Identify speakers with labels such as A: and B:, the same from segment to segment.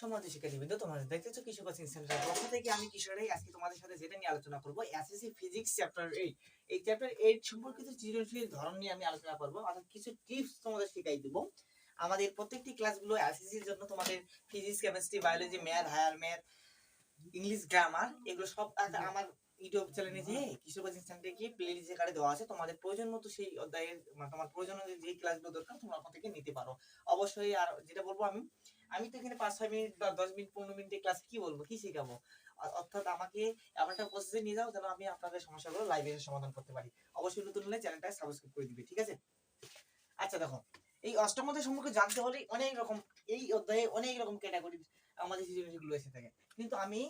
A: সম্মানিত শিক্ষার্থীবৃন্দ, তোমরা দেখতেছো কৃষি কোচিং সেন্টারের পক্ষ থেকে আমি কিশোরী। আজকে তোমাদের সাথে যেটা নিয়ে আলোচনা করব, এসএসসি ফিজিক্স চ্যাপ্টার 8। এই চ্যাপ্টার 8 সম্পর্কিত সৃজনশীল ধরন নিয়ে আমি আলোচনা করব, অর্থাৎ কিছু টিপস তোমাদের শিখাই দেব। আমাদের প্রত্যেকটি ক্লাসগুলো এসএসসির জন্য তোমাদের physics, chemistry, biology, math, higher math, English grammar, এগুলো সব আমার ইউটিউব চ্যানেলে যে কিশোর কোচিং সেন্টারে গিয়ে প্লে লিস্টে কার্ডে দেওয়া আছে। তোমাদের প্রয়োজন মতো সেই অধ্যায়ের তোমার প্রয়োজন অনুযায়ী যে ক্লাসগুলো দরকার তোমরা ওখান থেকে নিতে পারো অবশ্যই। আর যেটা বলবো, আমি তো এখানে 5-6 মিনিট বা 10 মিনিট 15 মিনিটের ক্লাস কি বলবো, কি শেখাবো, অর্থাৎ আমাকে এমন একটা প্রসেসে নিয়ে যাও যেন আমি আপনাদের সমস্যাগুলো লাইভে সমাধান করতে পারি। অবশ্যই নতুন হলে চ্যানেলটা সাবস্ক্রাইব করে দিবে, ঠিক আছে? আচ্ছা দেখো, এই অষ্টম অধ্যায় সম্পর্কে জানতে হলে অনেক রকম, এই অধ্যায়ে অনেক রকম ক্যাটাগরি আমাদের সৃজনশীলগুলো এসে থাকে, কিন্তু আমি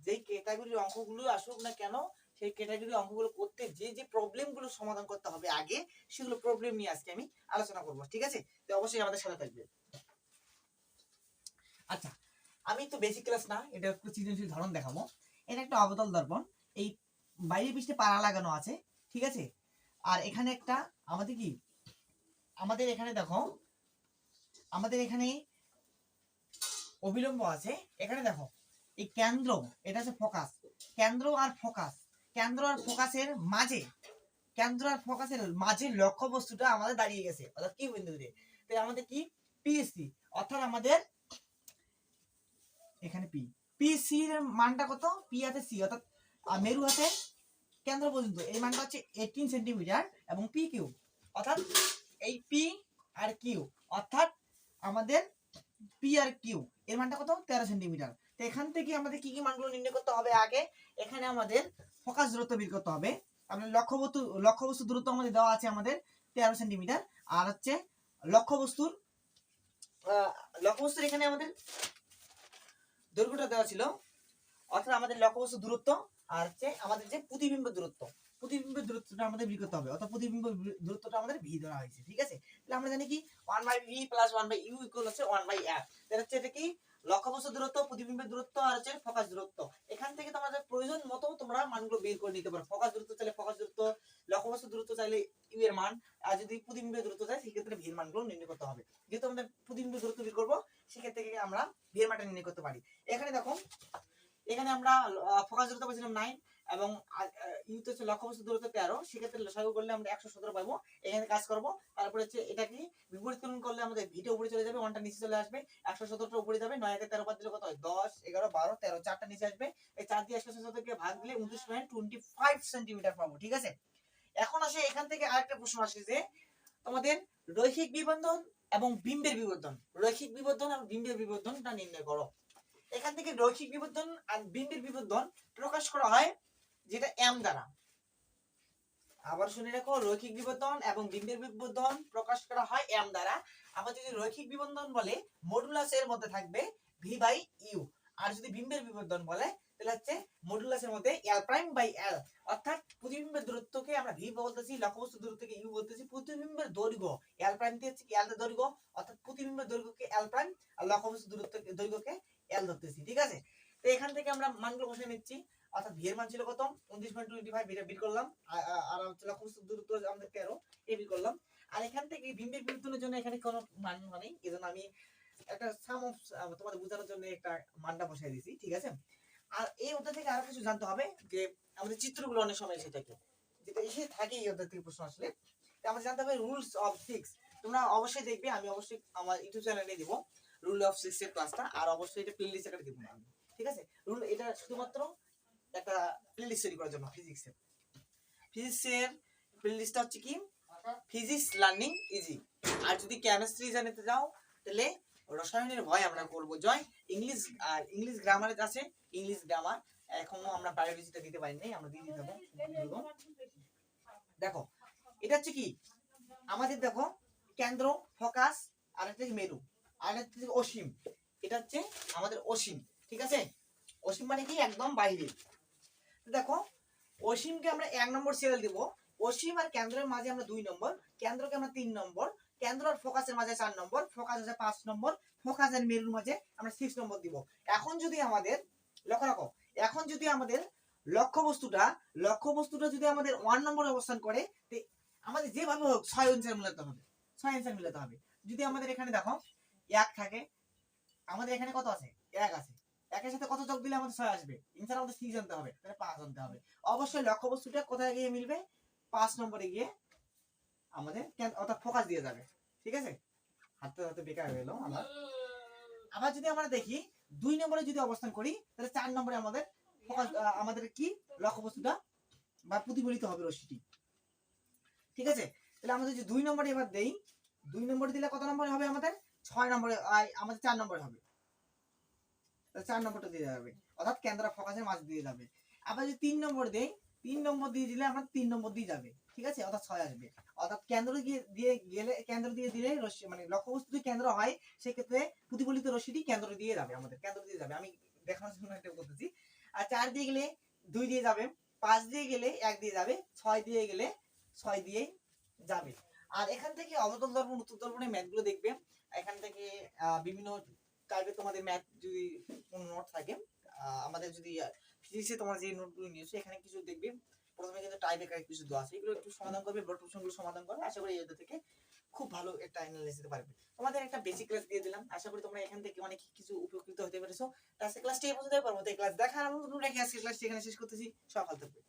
A: যেই ক্যাটাগরির অঙ্কগুলো আসুক না কেন, সেই ক্যাটাগরির অঙ্কগুলো করতে যে যে প্রবলেমগুলো সমাধান করতে হবে আগে, সেগুলো প্রবলেম নিয়ে আজকে আমি আলোচনা করব, ঠিক আছে? তো অবশ্যই আমাদের সাথে থাকবে। আচ্ছা, আমি তো বেসিক ক্লাস না, এটা একটু সৃজনশীল ধরন দেখাবো। এটা একটা অবতল দর্পণ, এই বাইরে পৃষ্ঠে পাড়া লাগানো আছে, ঠিক আছে? আর এখানে একটা আমাদের এখানে দেখো, আমাদের এখানে অবিলম্ব আছে। এখানে দেখো, এই কেন্দ্র, এটা হচ্ছে ফোকাস, কেন্দ্র আর ফোকাসের মাঝে লক্ষ্য বস্তুটা আমাদের দাঁড়িয়ে গেছে, অর্থাৎ কি বিন্দুতে, তাই আমাদের কি পিএসসি, অর্থাৎ আমাদের এখানে পিসি এর মানটা কত, পি হাতে সি, অর্থাৎ মেরু হাতে কেন্দ্র পর্যন্ত এই মানটা হচ্ছে 18 সেন্টিমিটার, এবং পি কিউ, অর্থাৎ এই পি আর কিউ, অর্থাৎ আমাদের পি আর কিউ এর মানটা কত, 13 সেন্টিমিটার। তো এখান থেকে আমাদের কি কি মানগুলো নির্ণয় করতে হবে আগে, এখানে আমাদের ফোকাস দূরত্ব বের করতে হবে। আমাদের লক্ষ্যবস্তু দূরত্ব আমাদের দেওয়া আছে আমাদের 13 সেন্টিমিটার, আর হচ্ছে লক্ষ্যবস্তুর এখানে আমাদের দৈর্ঘ্যটা দেওয়া ছিল, অর্থাৎ আমাদের লক্ষ্যবস্তু দূরত্ব আর হচ্ছে আমাদের যে প্রতিবিম্বের দূরত্বটা আমাদের বের করতে হবে, অর্থাৎ প্রতিবিম্ব দূরত্বটা আমাদের ভি ধরা হয়েছে, ঠিক আছে? তাহলে আমরা জানি কি 1/v + 1/u = হচ্ছে 1/f। তাহলে হচ্ছে এটা কি লক্ষ্যবস্তু দূরত্ব, প্রতিবিম্বের দূরত্ব আর হচ্ছে ফোকাস দূরত্ব। এখান থেকে তোমাদের প্রয়োজন মতো তোমরা মানগুলো বের করে নিতে পারো। ফোকাস দূরত্ব চাইলে ফোকাস দূরত্ব, লক্ষ্যবস্তু দূরত্ব চাইলে ইউ এর মান, আর যদি প্রতিবিম্বের দূরত্ব চাই সেক্ষেত্রে ভি এর মানগুলো নির্ণয় করতে হবে। যেহেতু আমাদের প্রতিবিম্বের দূরত্ব বের করবো, সেক্ষেত্রে আমরা ভি এর মানটা নির্ণয় করতে পারি। এখানে দেখো, এখানে আমরা ফোকাস দূরত্ব পেয়েছিলাম 9 এবং ইউতে হচ্ছে লক্ষ্যবস্তু দূরত্ব 13, সেক্ষেত্রে লসাগু করলে আমরা 117 পাবো। এখানে কাজ করব, তারপরে হচ্ছে এটা কি বিপরীতকরণ করলে আমাদের ভিটা উপরে চলে যাবে, 1টা নিচে চলে আসবে, 117টা উপরে যাবে, 9 কে 13 বাদ দিলে কত হয়, 10 11 12 13, 4টা নিচে আসবে। এই 4 দিয়ে 117 কে ভাগ দিলে 29.25 সেন্টিমিটার পাবো, ঠিক আছে? এখন আসে এখান থেকে আরেকটা প্রশ্ন আসে যে তোমাদের রৈখিক বিবর্ধন এবং বিম্বের বিবর্ধনটা নির্ণয় করো। এখান থেকে রৈখিক বিবর্ধন আর বিম্বের বিবর্ধন প্রকাশ করা হয় যেটা এম দ্বারা। আবার শুনে রাখো, রৈখিক বিবর্ধন এবং বিম্বের বিবর্ধন প্রকাশ করা হয় এম দ্বারা। আবার যদি রৈখিক বিবর্ধন বলে, মডুলাসের মধ্যে থাকবে v/u, আর যদি বিম্বের বিবর্ধন বলে তাহলে হচ্ছে মডুলাসের মধ্যে l'/l, অর্থাৎ প্রতিবিম্বের দূরত্বকে আমরা ভি বলতেছি, লক্ষ্যবস্তু দূরত্বকে ইউ বলতেছি, প্রতিবিম্বের দৈর্ঘ্য l' দিয়ে হচ্ছে কি l এর দৈর্ঘ্য, অর্থাৎ প্রতিবিম্বের দৈর্ঘ্যকে l', আর লক্ষ্যবস্তু দৈর্ঘ্যকে l ধরতেছি, ঠিক আছে? তো এখান থেকে আমরা মানগুলো বসে নিচ্ছি, অর্থাৎ ভি এর মান ছিল কত, 29.25, এটা বের করলাম, আর হচ্ছে লক্ষ্যবস্তু দূরত্ব আমাদের 13, এই বের করলাম। আর এখান থেকে বিম্বের বিবর্ধনের জন্য এখানে কোনো মান নেই, এজন্য আমি একটা সাম অফ তোমাদের বোঝানোর জন্য একটা মানটা বসাই দিয়েছি, ঠিক আছে? আর এই অধ্যায় থেকে আরো কিছু জানতে হবে, যে আমাদের চিত্রগুলো অনেক সময় এসে থাকে, যেটা এসে থাকে এই অধ্যায় থেকে প্রশ্ন আসলে। আমাদের জানতে হবে রুলস অফ 6। তোমরা অবশ্যই দেখবে, আমি অবশ্যই আমার ইউটিউব চ্যানেলে দিব রুল অফ 6 এর ক্লাসটা, আর অবশ্যই এটা প্লে লিস্টে দিব না, ঠিক আছে? রুল এটা শুধুমাত্র একটা প্লে লিস্ট তৈরি করার জন্য। ফিজিক্সের প্লে লিস্টটা হচ্ছে কি, ফিজিক্স লার্নিং ইজি। আর যদি কেমিস্ট্রি জানতে যাও তাহলে রসায়নের ভয় আমরা করব জয়। ইংলিশ গ্রামারে আছে, ইংলিশ গ্রামার এখনো আমরা বায়োলজিটা দিতে পারি নাই, আমরা দিয়ে দিতে হবে। দেখো, এটা হচ্ছে কি আমাদের, দেখো কেন্দ্র, ফোকাস, আর একটা মেরু, আর একটা অসীম। এটা হচ্ছে আমাদের অসীম, ঠিক আছে? অসীম মানে কি একদম বাইরে। দেখো, অসীমকে আমরা 1 নম্বর সিরিয়াল দিব, অসীম আর কেন্দ্রের মাঝে আমরা 2 নম্বর, কেন্দ্রকে আমরা 3 নম্বর, কেন্দ্র আর ফোকাসের মাঝে 4 নম্বর, ফোকাস আছে 5 নম্বর, ফোকাস আর মেরুর মাঝে আমরা 6 নম্বর দিব। এখন যদি আমাদের লক্ষ্য রাখো, এখন যদি আমাদের লক্ষ্যবস্তুটা যদি আমাদের 1 নম্বরে অবস্থান করে, তে আমাদের যেভাবে হোক 6 অ্যান্সার মিলাতে হবে, 6 অ্যান্সার মিলাতে হবে। যদি আমাদের এখানে দেখো 1 থাকে, আমাদের এখানে কত আছে? 1 আছে। 1 এর সাথে কত যোগ দিলে আমাদের 6 আসবে? এছাড়া আমাদের 6 জানতে হবে, তাহলে 5 আনতে হবে। অবশ্যই লক্ষ্যবস্তুটা কোথায় গিয়ে মিলবে? 5 নম্বরে গিয়ে আমাদের অর্থাৎ ফোকাস দিয়ে যাবে। ঠিক আছে? হাতে হাতে বেকার হয়ে গেল আমার। আবার যদি আমরা দেখি 2 নম্বরে যদি অবস্থান করি, তাহলে 4 নম্বরে আমাদের ফোকাস, আমাদের কি লক্ষ্যবস্তুটা বা প্রতিফলিত হবে রশ্মিটি। ঠিক আছে? তাহলে আমরা যদি 2 নম্বরে এবার দেই, 2 নম্বরে দিলে কত নম্বরে হবে আমাদের? 6 নম্বরে, আমাদের 4 নম্বরে হবে। তাহলে 4 নম্বরটা দিয়ে যাবে, অর্থাৎ কেন্দ্র ফোকাসের মাঝ দিয়ে যাবে। আবার যদি 3 নম্বর দেই, 3 নম্বর দিয়ে দিলে আমরা 3 নম্বর দিয়ে যাবে। ঠিক আছে? অর্থাৎ 6 আসবে। অর্থাৎ কেন্দ্র দিয়ে গেলে, কেন্দ্র দিয়ে দিলে রশ্মি মানে লক্ষ্যবস্তু যদি কেন্দ্র হয়, সেক্ষেত্রে প্রতিফলিত রশ্মিটি কেন্দ্র দিয়ে যাবে, আমাদের কেন্দ্র দিয়ে যাবে। আমি দেখানোর জন্য এটা বলতেছি। আর 4 দিয়ে গেলে 2 দিয়ে যাবে, 5 দিয়ে গেলে 1 দিয়ে যাবে, 6 দিয়ে গেলে 6 দিয়ে যাবে। আর এখান থেকে অবতল দর্পণ উত্তল দর্পণের ম্যাথগুলো দেখবে। এখান থেকে বিভিন্ন টাইপের তোমাদের ম্যাথ যদি কোনো নোট থাকে, আমাদের যদি ফিজিক্সে তোমার যে নোটগুলো নিয়েছো এখানে কিছু দেখবে। প্রথমে কিন্তু টাইপ আকারে কিছু দেওয়া আছে, এগুলো একটু সমাধান করবে, ব্লড প্রশ্নগুলো সমাধান করবে। আশা করি এদের থেকে খুব ভালো একটা অ্যানালাইসিস দিতে পারবে। তোমাদের একটা বেসিক ক্লাস দিয়ে দিলাম, আশা করি তোমরা এখান থেকে অনেক কিছু উপকৃত হতে পেরেছো। আজকে ক্লাসটা এই পর্যন্তই, পরবর্তী ক্লাস দেখার আমন্ত্রণ রেখে আজকে ক্লাসটি এখানে শেষ করতেছি। সকাল থাকবে।